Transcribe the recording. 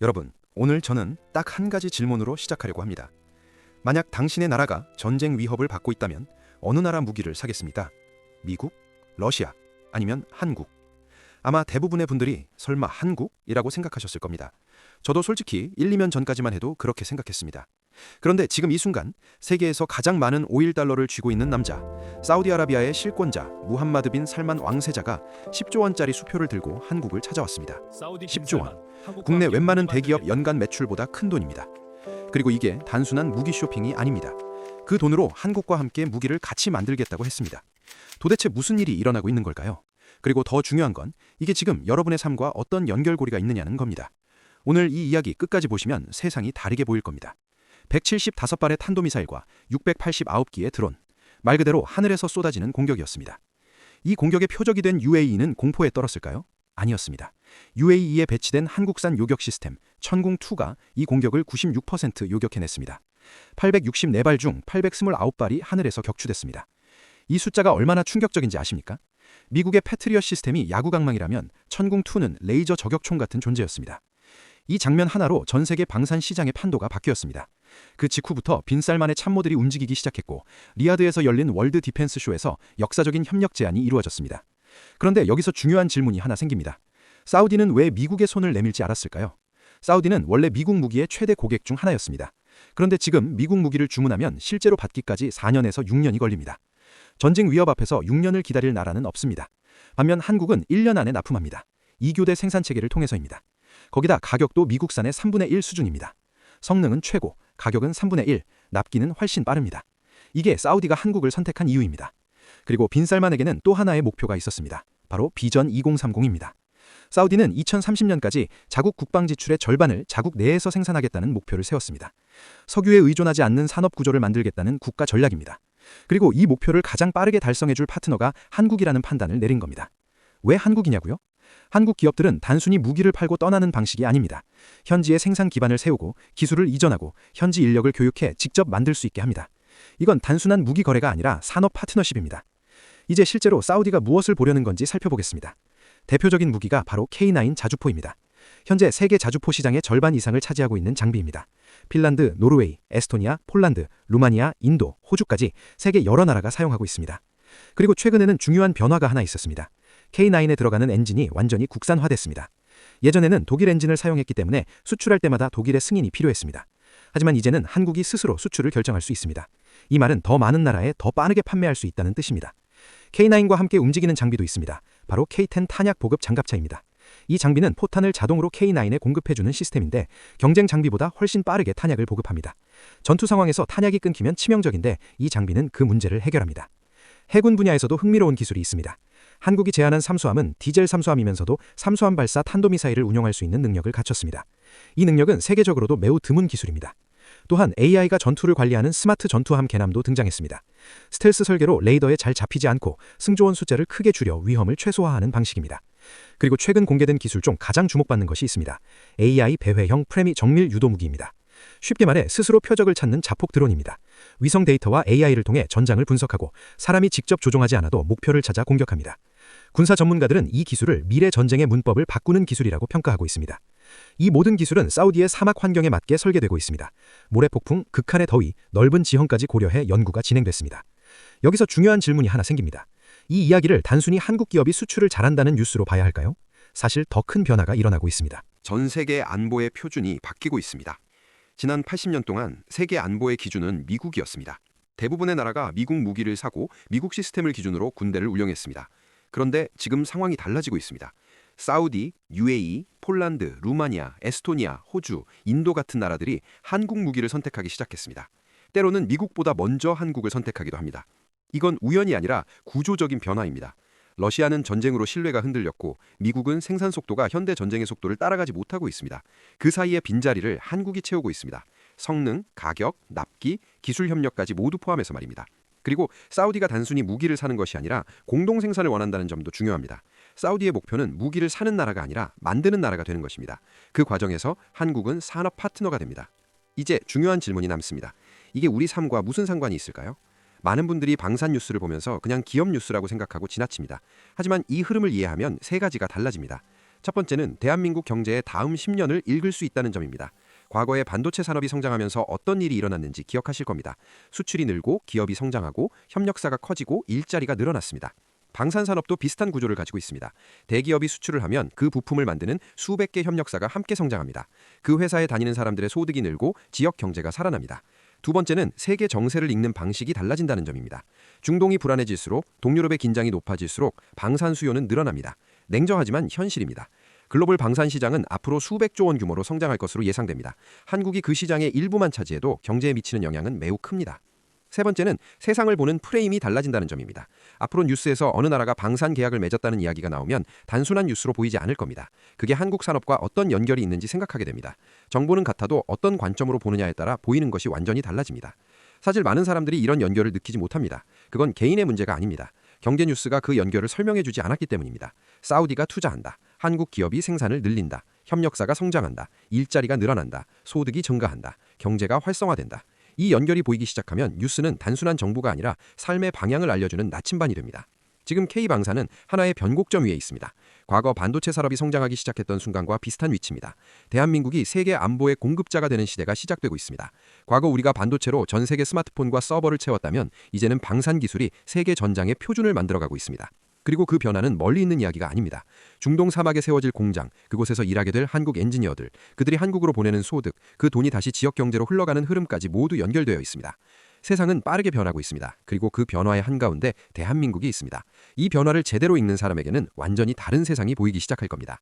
여러분, 오늘 저는 딱 한 가지 질문으로 시작하려고 합니다. 만약 당신의 나라가 전쟁 위협을 받고 있다면 어느 나라 무기를 사겠습니까? 미국? 러시아? 아니면 한국? 아마 대부분의 분들이 설마 한국이라고 생각하셨을 겁니다. 저도 솔직히 1, 2년 전까지만 해도 그렇게 생각했습니다. 그런데 지금 이 순간 세계에서 가장 많은 오일 달러를 쥐고 있는 남자, 사우디아라비아의 실권자 무함마드 빈 살만 왕세자가 10조 원짜리 수표를 들고 한국을 찾아왔습니다. 10조 원. 국내 웬만한 대기업 연간 매출보다 큰 돈입니다. 그리고 이게 단순한 무기 쇼핑이 아닙니다. 그 돈으로 한국과 함께 무기를 같이 만들겠다고 했습니다. 도대체 무슨 일이 일어나고 있는 걸까요? 그리고 더 중요한 건 이게 지금 여러분의 삶과 어떤 연결고리가 있느냐는 겁니다. 오늘 이 이야기 끝까지 보시면 세상이 다르게 보일 겁니다. 175발의 탄도미사일과 689기의 드론, 말 그대로 하늘에서 쏟아지는 공격이었습니다. 이 공격의 표적이 된 UAE는 공포에 떨었을까요? 아니었습니다. UAE에 배치된 한국산 요격 시스템 천궁2가 이 공격을 96% 요격해냈습니다. 864발 중 829발이 하늘에서 격추됐습니다. 이 숫자가 얼마나 충격적인지 아십니까? 미국의 패트리엇 시스템이 야구강망이라면 천궁2는 레이저 저격총 같은 존재였습니다. 이 장면 하나로 전 세계 방산 시장의 판도가 바뀌었습니다. 그 직후부터 빈살만의 참모들이 움직이기 시작했고 리야드에서 열린 월드 디펜스 쇼에서 역사적인 협력 제안이 이루어졌습니다. 그런데 여기서 중요한 질문이 하나 생깁니다. 사우디는 왜 미국의 손을 내밀지 않았을까요? 사우디는 원래 미국 무기의 최대 고객 중 하나였습니다. 그런데 지금 미국 무기를 주문하면 실제로 받기까지 4년에서 6년이 걸립니다. 전쟁 위협 앞에서 6년을 기다릴 나라는 없습니다. 반면 한국은 1년 안에 납품합니다. 2교대 생산체계를 통해서입니다. 거기다 가격도 미국산의 3분의 1 수준입니다. 성능은 최고, 가격은 3분의 1, 납기는 훨씬 빠릅니다. 이게 사우디가 한국을 선택한 이유입니다. 그리고 빈살만에게는 또 하나의 목표가 있었습니다. 바로 비전 2030입니다. 사우디는 2030년까지 자국 국방 지출의 절반을 자국 내에서 생산하겠다는 목표를 세웠습니다. 석유에 의존하지 않는 산업 구조를 만들겠다는 국가 전략입니다. 그리고 이 목표를 가장 빠르게 달성해줄 파트너가 한국이라는 판단을 내린 겁니다. 왜 한국이냐고요? 한국 기업들은 단순히 무기를 팔고 떠나는 방식이 아닙니다. 현지의 생산 기반을 세우고 기술을 이전하고 현지 인력을 교육해 직접 만들 수 있게 합니다. 이건 단순한 무기 거래가 아니라 산업 파트너십입니다. 이제 실제로 사우디가 무엇을 보려는 건지 살펴보겠습니다. 대표적인 무기가 바로 K9 자주포입니다. 현재 세계 자주포 시장의 절반 이상을 차지하고 있는 장비입니다. 핀란드, 노르웨이, 에스토니아, 폴란드, 루마니아, 인도, 호주까지 세계 여러 나라가 사용하고 있습니다. 그리고 최근에는 중요한 변화가 하나 있었습니다. K9에 들어가는 엔진이 완전히 국산화됐습니다. 예전에는 독일 엔진을 사용했기 때문에 수출할 때마다 독일의 승인이 필요했습니다. 하지만 이제는 한국이 스스로 수출을 결정할 수 있습니다. 이 말은 더 많은 나라에 더 빠르게 판매할 수 있다는 뜻입니다. K9과 함께 움직이는 장비도 있습니다. 바로 K10 탄약 보급 장갑차입니다. 이 장비는 포탄을 자동으로 K9에 공급해주는 시스템인데 경쟁 장비보다 훨씬 빠르게 탄약을 보급합니다. 전투 상황에서 탄약이 끊기면 치명적인데 이 장비는 그 문제를 해결합니다. 해군 분야에서도 흥미로운 기술이 있습니다. 한국이 제안한 잠수함은 디젤 잠수함이면서도 잠수함 발사 탄도미사일을 운용할 수 있는 능력을 갖췄습니다. 이 능력은 세계적으로도 매우 드문 기술입니다. 또한 AI가 전투를 관리하는 스마트 전투함 개남도 등장했습니다. 스텔스 설계로 레이더에 잘 잡히지 않고 승조원 숫자를 크게 줄여 위험을 최소화하는 방식입니다. 그리고 최근 공개된 기술 중 가장 주목받는 것이 있습니다. AI 배회형 프레미 정밀 유도 무기입니다. 쉽게 말해 스스로 표적을 찾는 자폭 드론입니다. 위성 데이터와 AI를 통해 전장을 분석하고 사람이 직접 조종하지 않아도 목표를 찾아 공격합니다. 군사 전문가들은 이 기술을 미래 전쟁의 문법을 바꾸는 기술이라고 평가하고 있습니다. 이 모든 기술은 사우디의 사막 환경에 맞게 설계되고 있습니다. 모래폭풍, 극한의 더위, 넓은 지형까지 고려해 연구가 진행됐습니다. 여기서 중요한 질문이 하나 생깁니다. 이 이야기를 단순히 한국 기업이 수출을 잘한다는 뉴스로 봐야 할까요? 사실 더 큰 변화가 일어나고 있습니다. 전 세계 안보의 표준이 바뀌고 있습니다. 지난 80년 동안 세계 안보의 기준은 미국이었습니다. 대부분의 나라가 미국 무기를 사고 미국 시스템을 기준으로 군대를 운영했습니다. 그런데 지금 상황이 달라지고 있습니다. 사우디, UAE, 폴란드, 루마니아, 에스토니아, 호주, 인도 같은 나라들이 한국 무기를 선택하기 시작했습니다. 때로는 미국보다 먼저 한국을 선택하기도 합니다. 이건 우연이 아니라 구조적인 변화입니다. 러시아는 전쟁으로 신뢰가 흔들렸고 미국은 생산 속도가 현대 전쟁의 속도를 따라가지 못하고 있습니다. 그 사이의 빈자리를 한국이 채우고 있습니다. 성능, 가격, 납기, 기술 협력까지 모두 포함해서 말입니다. 그리고 사우디가 단순히 무기를 사는 것이 아니라 공동 생산을 원한다는 점도 중요합니다. 사우디의 목표는 무기를 사는 나라가 아니라 만드는 나라가 되는 것입니다. 그 과정에서 한국은 산업 파트너가 됩니다. 이제 중요한 질문이 남습니다. 이게 우리 삶과 무슨 상관이 있을까요? 많은 분들이 방산 뉴스를 보면서 그냥 기업 뉴스라고 생각하고 지나칩니다. 하지만 이 흐름을 이해하면 세 가지가 달라집니다. 첫 번째는 대한민국 경제의 다음 10년을 읽을 수 있다는 점입니다. 과거에 반도체 산업이 성장하면서 어떤 일이 일어났는지 기억하실 겁니다. 수출이 늘고 기업이 성장하고 협력사가 커지고 일자리가 늘어났습니다. 방산산업도 비슷한 구조를 가지고 있습니다. 대기업이 수출을 하면 그 부품을 만드는 수백 개 협력사가 함께 성장합니다. 그 회사에 다니는 사람들의 소득이 늘고 지역 경제가 살아납니다. 두 번째는 세계 정세를 읽는 방식이 달라진다는 점입니다. 중동이 불안해질수록 동유럽의 긴장이 높아질수록 방산 수요는 늘어납니다. 냉정하지만 현실입니다. 글로벌 방산 시장은 앞으로 수백조 원 규모로 성장할 것으로 예상됩니다. 한국이 그 시장의 일부만 차지해도 경제에 미치는 영향은 매우 큽니다. 세 번째는 세상을 보는 프레임이 달라진다는 점입니다. 앞으로 뉴스에서 어느 나라가 방산 계약을 맺었다는 이야기가 나오면 단순한 뉴스로 보이지 않을 겁니다. 그게 한국 산업과 어떤 연결이 있는지 생각하게 됩니다. 정보는 같아도 어떤 관점으로 보느냐에 따라 보이는 것이 완전히 달라집니다. 사실 많은 사람들이 이런 연결을 느끼지 못합니다. 그건 개인의 문제가 아닙니다. 경제 뉴스가 그 연결을 설명해주지 않았기 때문입니다. 사우디가 투자한다. 한국 기업이 생산을 늘린다. 협력사가 성장한다. 일자리가 늘어난다. 소득이 증가한다. 경제가 활성화된다. 이 연결이 보이기 시작하면 뉴스는 단순한 정보가 아니라 삶의 방향을 알려주는 나침반이 됩니다. 지금 K방산은 하나의 변곡점 위에 있습니다. 과거 반도체 산업이 성장하기 시작했던 순간과 비슷한 위치입니다. 대한민국이 세계 안보의 공급자가 되는 시대가 시작되고 있습니다. 과거 우리가 반도체로 전 세계 스마트폰과 서버를 채웠다면 이제는 방산 기술이 세계 전장의 표준을 만들어가고 있습니다. 그리고 그 변화는 멀리 있는 이야기가 아닙니다. 중동 사막에 세워질 공장, 그곳에서 일하게 될 한국 엔지니어들, 그들이 한국으로 보내는 소득, 그 돈이 다시 지역 경제로 흘러가는 흐름까지 모두 연결되어 있습니다. 세상은 빠르게 변하고 있습니다. 그리고 그 변화의 한가운데 대한민국이 있습니다. 이 변화를 제대로 읽는 사람에게는 완전히 다른 세상이 보이기 시작할 겁니다.